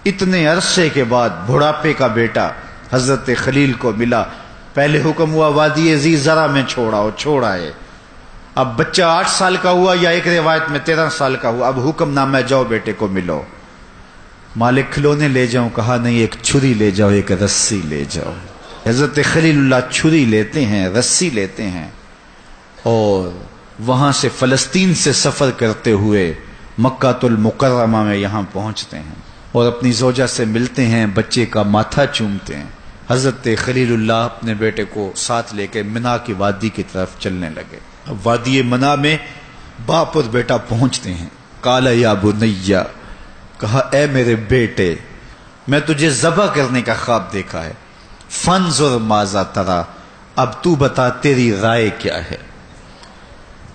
اتنے عرصے کے بعد بڑھاپے کا بیٹا حضرت خلیل کو ملا. پہلے حکم ہوا وادی ذی زرع میں چھوڑا ہے. اب بچہ 8 سال کا ہوا یا ایک روایت میں 13 سال کا ہوا. اب حکم نامہ جاؤ بیٹے کو ملو. مالک کھلونے لے جاؤں؟ کہا نہیں، ایک چھری لے جاؤ، ایک رسی لے جاؤ. حضرت خلیل اللہ چھری لیتے ہیں، رسی لیتے ہیں، اور وہاں سے فلسطین سے سفر کرتے ہوئے مکہ المکرمہ میں یہاں پہنچتے ہیں اور اپنی زوجہ سے ملتے ہیں، بچے کا ماتھا چومتے ہیں. حضرت خلیل اللہ اپنے بیٹے کو ساتھ لے کے منا کی وادی کی طرف چلنے لگے. وادی منا میں باپ اور بیٹا پہنچتے ہیں. قال یا بنیہ، کہا اے میرے بیٹے، میں تجھے ذبح کرنے کا خواب دیکھا ہے. فانظر ماذا ترى، اب تو بتا تیری رائے کیا ہے.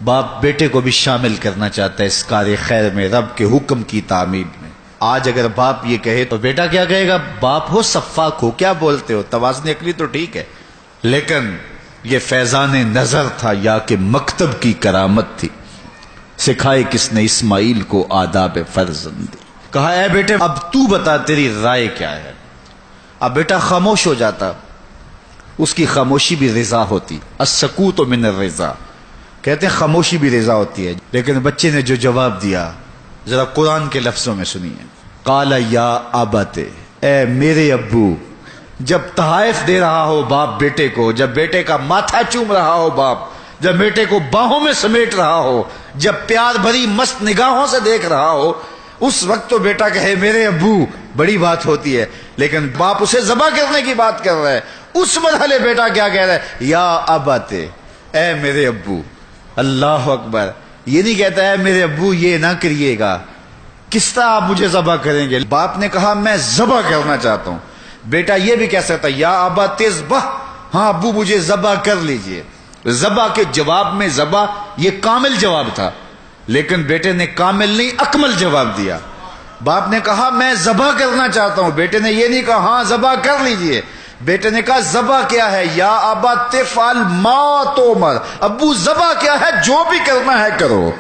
باپ بیٹے کو بھی شامل کرنا چاہتا ہے اس کار خیر میں، رب کے حکم کی تعمیل میں. آج اگر باپ یہ کہے تو بیٹا کیا کہے گا؟ باپ ہو سفاک ہو، کیا بولتے ہو؟ توازن عقلی تو ٹھیک ہے، لیکن یہ فیضان نظر تھا یا کہ مکتب کی کرامت تھی. سکھائے کس نے اسماعیل کو آداب فرزندی. کہا اے بیٹے اب تو بتا تیری رائے کیا ہے. اب بیٹا خاموش ہو جاتا، اس کی خاموشی بھی رضا ہوتی. السکوت من الرضا، کہتے ہیں خاموشی بھی رضا ہوتی ہے. لیکن بچے نے جو جواب دیا ذرا قرآن کے لفظوں میں سنیے. قال یا ابت، اے میرے ابو. جب تحائف دے رہا ہو باپ بیٹے کو، جب بیٹے کا ماتھا چوم رہا ہو باپ، جب بیٹے کو باہوں میں سمیٹ رہا ہو، جب پیار بھری مست نگاہوں سے دیکھ رہا ہو، اس وقت تو بیٹا کہے میرے ابو، بڑی بات ہوتی ہے. لیکن باپ اسے ذبح کرنے کی بات کر رہا ہے. اس مرحلے بیٹا کیا کہہ رہا ہے؟ یا ابت، اے میرے ابو. اللہ اکبر. یہ نہیں کہتا ہے میرے ابو یہ نہ کریے گا، کس طرح آپ مجھے ذبح کریں گے. باپ نے کہا میں ذبح کرنا چاہتا ہوں. بیٹا یہ بھی کہہ سکتا یا ابا تذبح، ہاں ابو مجھے ذبح کر لیجئے. ذبح کے جواب میں ذبح یہ کامل جواب تھا، لیکن بیٹے نے کامل نہیں اکمل جواب دیا. باپ نے کہا میں ذبح کرنا چاہتا ہوں، بیٹے نے یہ نہیں کہا ہاں ذبح کر لیجئے. بیٹے نے کہا ذبح کیا ہے؟ یا ابا تفعل ما تؤمر، ابو ذبح کیا ہے؟ جو بھی کرنا ہے کرو.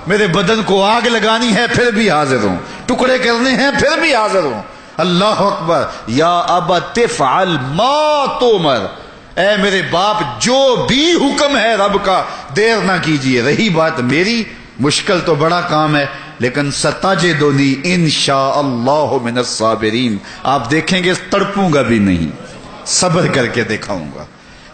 میرے بدن کو آگ لگانی ہے پھر بھی حاضر ہوں، ٹکڑے کرنے ہیں پھر بھی حاضر ہوں. اللہ اکبر. یا ابا تفعل ما تؤمر، اے میرے باپ جو بھی حکم ہے رب کا دیر نہ کیجیے. رہی بات میری، مشکل تو بڑا کام ہے، لیکن ستجدنی انشاء اللہ من الصابرین. آپ دیکھیں گے تڑپوں گا بھی نہیں، صبر کر کے دکھاؤں گا.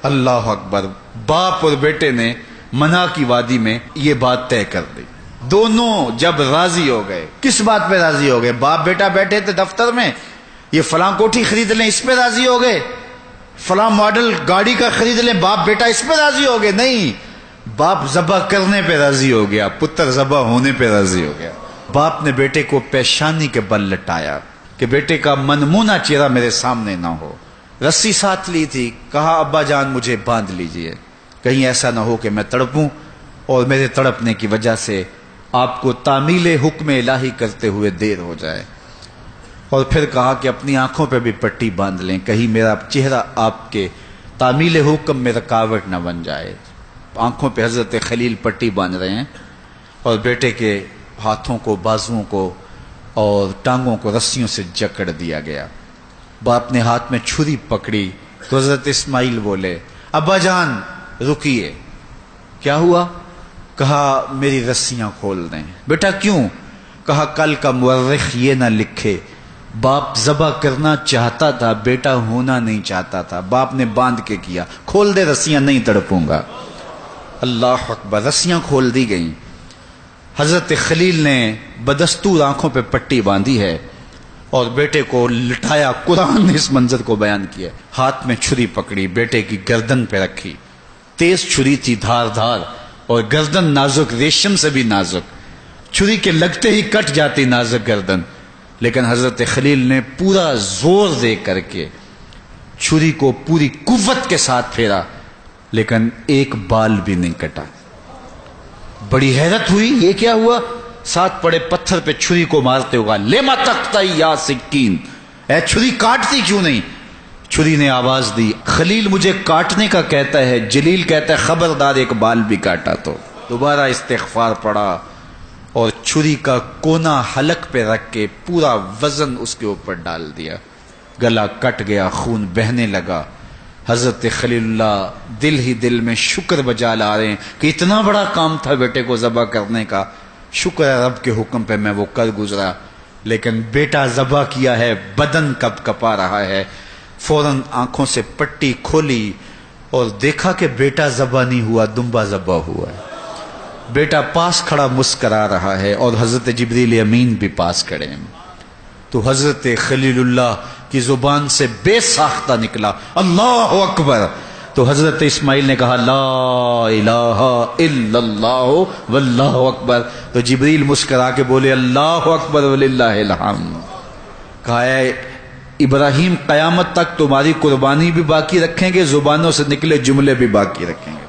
اللہ اکبر. باپ اور بیٹے نے منا کی وادی میں یہ بات طے کر دی. دونوں جب راضی ہو گئے، کس بات پہ راضی ہو گئے؟ باپ بیٹا بیٹھے تھے دفتر میں، یہ فلاں کوٹھی خرید لیں اس پہ راضی ہو گئے، فلاں ماڈل گاڑی کا خرید لیں باپ بیٹا اس پہ راضی ہو گئے. نہیں، باپ ذبح کرنے پہ راضی ہو گیا، پتر ذبح ہونے پہ راضی ہو گیا. باپ نے بیٹے کو پیشانی کے بل لٹایا کہ بیٹے کا منمونہ چہرہ میرے سامنے نہ ہو. رسی ساتھ لی تھی، کہا ابا جان مجھے باندھ لیجئے، کہیں ایسا نہ ہو کہ میں تڑپوں اور میرے تڑپنے کی وجہ سے آپ کو تعمیل حکم الہی کرتے ہوئے دیر ہو جائے. اور پھر کہا کہ اپنی آنکھوں پہ بھی پٹی باندھ لیں، کہیں میرا چہرہ آپ کے تعمیل حکم میں رکاوٹ نہ بن جائے. آنکھوں پہ حضرت خلیل پٹی باندھ رہے ہیں اور بیٹے کے ہاتھوں کو، بازوؤں کو اور ٹانگوں کو رسیوں سے جکڑ دیا گیا. باپ نے ہاتھ میں چھری پکڑی تو حضرت اسماعیل بولے ابا جان رکیے. کیا ہوا؟ کہا میری رسیاں کھول دیں. بیٹا کیوں؟ کہا کل کا مورخ یہ نہ لکھے باپ ذبح کرنا چاہتا تھا، بیٹا ہونا نہیں چاہتا تھا. باپ نے باندھ کے کیا. کھول دے رسیاں، نہیں تڑپوں گا. اللہ اکبر. رسیاں کھول دی گئیں. حضرت خلیل نے بدستور آنکھوں پہ پٹی باندھی ہے اور بیٹے کو لٹایا. قرآن نے اس منظر کو بیان کیا. ہاتھ میں چھری پکڑی، بیٹے کی گردن پہ رکھی. تیز چھری تھی، دھار دھار، اور گردن نازک، ریشم سے بھی نازک. چھری کے لگتے ہی کٹ جاتی نازک گردن، لیکن حضرت خلیل نے پورا زور دے کر کے چھری کو پوری قوت کے ساتھ پھیرا، لیکن ایک بال بھی نہیں کٹا. بڑی حیرت ہوئی، یہ کیا ہوا؟ ساتھ پڑے پتھر پہ چھری کو مارتے ہوگا. لما تقطعی یا سکین، اے چھری کاٹتی کیوں نہیں؟ چھری نے آواز دی خلیل مجھے کاٹنے کا کہتا ہے، جلیل کہتا ہے خبردار ایک بال بھی کاٹا تو. دوبارہ استغفار پڑا اور چھری کا کونا حلق پہ رکھ کے پورا وزن اس کے اوپر ڈال دیا، گلا کٹ گیا، خون بہنے لگا۔ حضرت خلیل اللہ دل ہی دل میں شکر بجا لا رہے ہیں کہ اتنا بڑا کام تھا بیٹے کو ذبح کرنے کا، شکر ہے رب کے حکم پہ میں وہ کر گزرا۔ لیکن بیٹا ذبح کیا ہے، بدن کپ کپا رہا ہے، فوراً آنکھوں سے پٹی کھولی اور دیکھا کہ بیٹا ذبح نہیں ہوا، دمبا ذبح ہوا ہے۔ بیٹا پاس کھڑا مسکرا رہا ہے اور حضرت جبریل امین بھی پاس کھڑے ہیں۔ تو حضرت خلیل اللہ کی زبان سے بے ساختہ نکلا اللہ اکبر، تو حضرت اسماعیل نے کہا لا الہ الا اللہ واللہ اکبر، تو جبریل مسکرا کے بولے اللہ اکبر وللہ الحمد۔ کہا ہے ابراہیم قیامت تک تمہاری قربانی بھی باقی رکھیں گے، زبانوں سے نکلے جملے بھی باقی رکھیں گے۔